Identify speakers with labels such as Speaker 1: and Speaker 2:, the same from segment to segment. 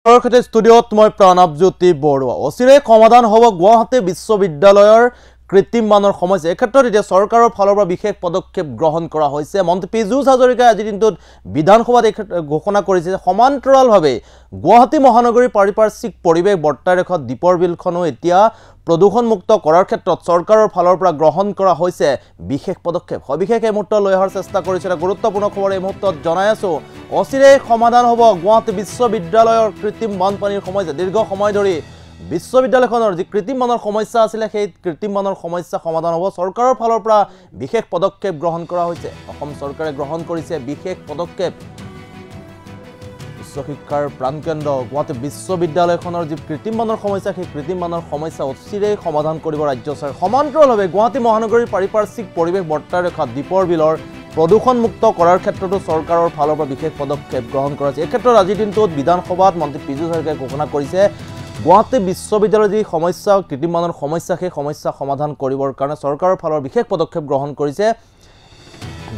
Speaker 1: ষ্টুডিঅ'ত মই প্ৰণৱজ্যোতি বৰুৱা অচিৰে সমাধান হ'ব গুৱাহাটী বিশ্ববিদ্যালয়ৰ কৃত্ৰিম মানৰ সমস্যা। এই ক্ষেত্ৰত এতিয়া চৰকাৰৰ ফালৰ পৰা বিশেষ পদক্ষেপ গ্ৰহণ কৰা হৈছে। মন্ত্ৰী পীযুষ হাজৰিকাই আজিৰ দিনটোত বিধানসভাত ঘোষণা কৰিছে যে সমান্তৰালভাৱে গুৱাহাটী মহানগৰীৰ পাৰিপাৰ্শ্বিক পৰিৱেশ বৰ্তাই ৰখাত দীপৰ বিলখনো এতিয়া প্ৰদূষণমুক্ত কৰাৰ ক্ষেত্ৰত চৰকাৰৰ ফালৰ পৰা গ্ৰহণ কৰা হৈছে বিশেষ পদক্ষেপ। সবিশেষ এই মুহূৰ্তত লৈ অহাৰ চেষ্টা কৰিছে। গুৰুত্বপূৰ্ণ খবৰ এই মুহূৰ্তত জনাই আছো। অচিৰে সমাধান হ'ব গুৱাহাটী বিশ্ববিদ্যালয়ৰ কৃত্ৰিম বানপানীৰ সমস্যা। দীৰ্ঘ সময় ধৰি বিশ্ববিদ্যালয়খনৰ যি কৃত্ৰিম মানৰ সমস্যা আছিলে সেই কৃত্ৰিম মানৰ সমস্যা সমাধান হ'ব। চৰকাৰৰ ফালৰ পৰা বিশেষ পদক্ষেপ গ্ৰহণ কৰা হৈছে। অসম চৰকাৰে গ্ৰহণ কৰিছে বিশেষ পদক্ষেপ। উচ্চ শিক্ষাৰ প্ৰাণকেন্দ্ৰ গুৱাহাটী বিশ্ববিদ্যালয়খনৰ যি কৃত্ৰিম মানৰ সমস্যা সেই কৃত্ৰিম মানৰ সমস্যা অচিৰেই সমাধান কৰিব ৰাজ্য চৰকাৰে। সমান্তৰালভাৱে গুৱাহাটী মহানগৰীৰ পাৰিপাৰ্শ্বিক পৰিৱেশ বৰ্তাই ৰখা দীপৰ বিলৰ প্ৰদূষণমুক্ত কৰাৰ ক্ষেত্ৰতো চৰকাৰৰ ফালৰ পৰা বিশেষ পদক্ষেপ গ্ৰহণ কৰা হৈছে। এই ক্ষেত্ৰত আজিৰ দিনটোত বিধানসভাত মন্ত্ৰী পীযুষ হাজৰিকাই ঘোষণা কৰিছে গুৱাহাটী বিশ্ববিদ্যালয়ৰ যি সমস্যা কৃত্ৰিম মানৰ সমস্যা সেই সমস্যা সমাধান কৰিবৰ কাৰণে চৰকাৰৰ ফালৰ বিশেষ পদক্ষেপ গ্ৰহণ কৰিছে।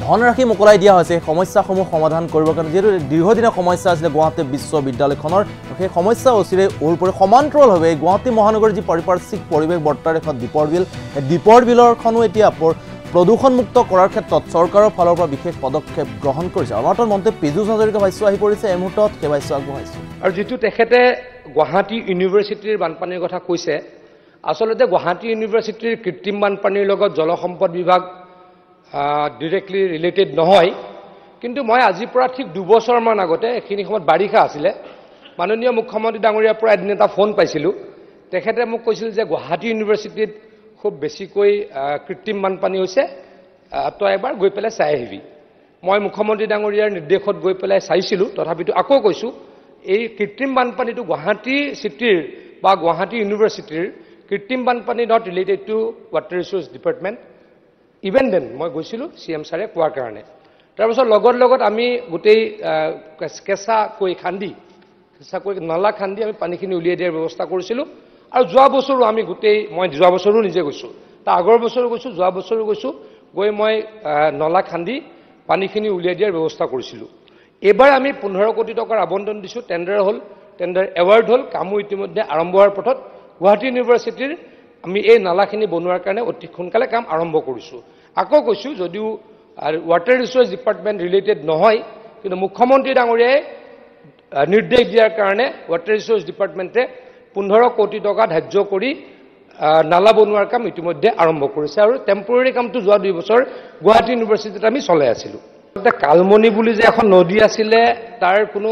Speaker 1: ধনৰাশি মোকলাই দিয়া হৈছে এই সমস্যাসমূহ সমাধান কৰিবৰ কাৰণে। যিহেতু দীৰ্ঘদিনীয়া সমস্যা আছিলে গুৱাহাটী বিশ্ববিদ্যালয়খনৰ, সেই সমস্যা অচিৰে ওপৰি সমান্তৰালভাৱে গুৱাহাটী মহানগৰীৰ যি পাৰিপাৰ্শ্বিক পৰিৱেশ বৰ্তাই ৰখাত দীপৰ বিল, সেই দীপৰ বিলৰখনো এতিয়া প্ৰদূষণমুক্ত কৰাৰ ক্ষেত্ৰত চৰকাৰৰ ফালৰ পৰা বিশেষ পদক্ষেপ গ্ৰহণ কৰিছে। আমাৰ তাত মন্ত্ৰী পীযুষ হাজৰিকা ভাষ্য আহি পৰিছে। এই মুহূৰ্তত সেই ভাষ্য আগবঢ়াইছে।
Speaker 2: আৰু যিটো তেখেতে গুৱাহাটী ইউনিভাৰ্চিটিৰ বানপানীৰ কথা কৈছে, আচলতে গুৱাহাটী ইউনিভাৰ্চিটিৰ কৃত্ৰিম বানপানীৰ লগত জলসম্পদ বিভাগ ডিৰেক্টলি ৰিলেটেড নহয়। কিন্তু মই আজিৰ পৰা ঠিক 2 বছৰমান আগতে এইখিনি সময়ত বাৰিষা আছিলে, মাননীয় মুখ্যমন্ত্ৰী ডাঙৰীয়াৰ পৰা এদিন এটা ফোন পাইছিলোঁ। তেখেতে মোক কৈছিল যে গুৱাহাটী ইউনিভাৰ্চিটিত খুব বেছিকৈ কৃত্ৰিম বানপানী হৈছে, তই এবাৰ গৈ পেলাই চাই আহিবি। মই মুখ্যমন্ত্ৰী ডাঙৰীয়াৰ নিৰ্দেশত গৈ পেলাই চাইছিলোঁ। তথাপিতো আকৌ কৈছোঁ, এই কৃত্ৰিম বানপানীটো গুৱাহাটী চিটিৰ বা গুৱাহাটী ইউনিভাৰ্চিটিৰ কৃত্ৰিম বানপানী not related to water resource department. Even then মই গৈছিলোঁ CM ছাৰে কোৱাৰ কাৰণে। তাৰপিছত লগত আমি গোটেই কেঁচাকৈ নলা খান্দি আমি পানীখিনি উলিয়াই দিয়াৰ ব্যৱস্থা কৰিছিলোঁ। আৰু যোৱা বছৰো আমি মই যোৱা বছৰো নিজে গৈছোঁ, তাৰ আগৰ বছৰো গৈছোঁ, যোৱা বছৰো গৈছোঁ। গৈ মই নলা খান্দি পানীখিনি উলিয়াই দিয়াৰ ব্যৱস্থা কৰিছিলোঁ। এইবাৰ আমি 15 কোটি টকাৰ আবণ্টন দিছোঁ। টেণ্ডাৰ হ'ল, টেণ্ডাৰ এৱাৰ্ড হ'ল, কামো ইতিমধ্যে আৰম্ভ হোৱাৰ পথত। গুৱাহাটী ইউনিভাৰ্চিটিৰ আমি এই নালাখিনি বনোৱাৰ কাৰণে অতি সোনকালে কাম আৰম্ভ কৰিছোঁ। আকৌ কৈছোঁ, যদিও ৱাটাৰ ৰিচোৰ্চ ডিপাৰ্টমেণ্ট ৰিলেটেড নহয়, কিন্তু মুখ্যমন্ত্ৰী ডাঙৰীয়াই নিৰ্দেশ দিয়াৰ কাৰণে ৱাটাৰ ৰিচোৰ্চ ডিপাৰ্টমেণ্টে 15 কোটি টকা ধাৰ্য কৰি নালা বনোৱাৰ কাম ইতিমধ্যে আৰম্ভ কৰিছে। আৰু টেম্পৰেৰী কামটো যোৱা 2 বছৰ গুৱাহাটী ইউনিভাৰ্চিটিত আমি চলাই আছিলোঁ। কালমণি বুলি যে এখন নদী আছিলে, তাৰ কোনো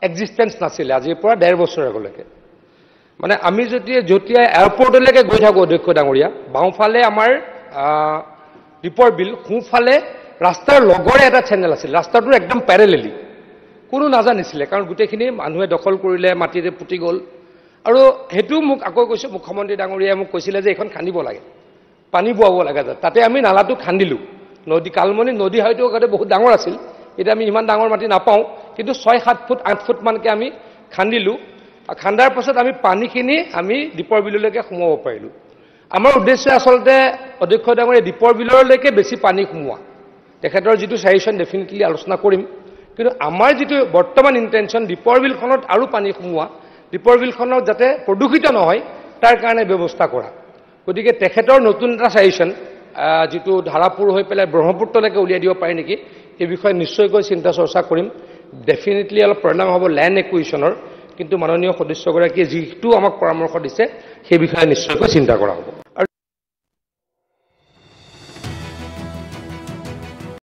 Speaker 2: এক্সিষ্টেঞ্চ নাছিলে আজিৰ পৰা 1.5 বছৰ আগলৈকে। মানে আমি যেতিয়া এয়াৰপৰ্টলৈকে গৈ থাকোঁ অধ্যক্ষ ডাঙৰীয়া, বাওঁফালে আমাৰ দীপৰ বিল, সোঁফালে ৰাস্তাৰ লগৰে এটা চেনেল আছিল। ৰাস্তাটোৰ একদম পেৰেলেলি, কোনো নাজানিছিলে, কাৰণ গোটেইখিনি মানুহে দখল কৰিলে, মাটিৰে পুতি গ'ল। আৰু সেইটো মোক আকৌ কৈছোঁ, মুখ্যমন্ত্ৰী ডাঙৰীয়াই মোক কৈছিলে যে এইখন খান্দিব লাগে, পানী বোৱাব লাগে। তাতে আমি নালাটো খান্দিলোঁ। কালমণি নদী হয়তো আগতে বহুত ডাঙৰ আছিল, এতিয়া আমি ইমান ডাঙৰ মাটি নাপাওঁ, কিন্তু 6-7 ফুট 8 ফুটমানকৈ আমি খান্দিলোঁ। খান্দাৰ পাছত আমি পানীখিনি আমি দীপৰ বিললৈকে সোমাব পাৰিলোঁ। আমাৰ উদ্দেশ্য আচলতে অধ্যক্ষ ডাঙৰীয়া দীপৰ বিললৈকে বেছি পানী সোমোৱা। তেখেতৰ যিটো ছাজেশ্যন ডেফিনেটলি আলোচনা কৰিম, কিন্তু আমাৰ যিটো বৰ্তমান ইণ্টেনশ্যন দীপৰ বিলখনত আৰু পানী সোমোৱা, দীপৰ বিলখনত যাতে প্ৰদূষিত নহয় তাৰ কাৰণে ব্যৱস্থা কৰা। গতিকে তেখেতৰ নতুন এটা ছাজেশ্যন, যিটো ধাৰাপুৰ হৈ পেলাই ব্ৰহ্মপুত্ৰলৈকে উলিয়াই দিব পাৰি নেকি, এই বিষয়ে নিশ্চয়কৈ চিন্তা চৰ্চা কৰিম। ডেফিনেটলি অলপ পৰিণাম হ'ব লেণ্ড একুইশ্যনৰ, কিন্তু মাননীয় সদস্যগৰাকীয়ে যিটো আমাক পৰামৰ্শ দিছে সেই বিষয়ে নিশ্চয়কৈ চিন্তা কৰা হ'ব।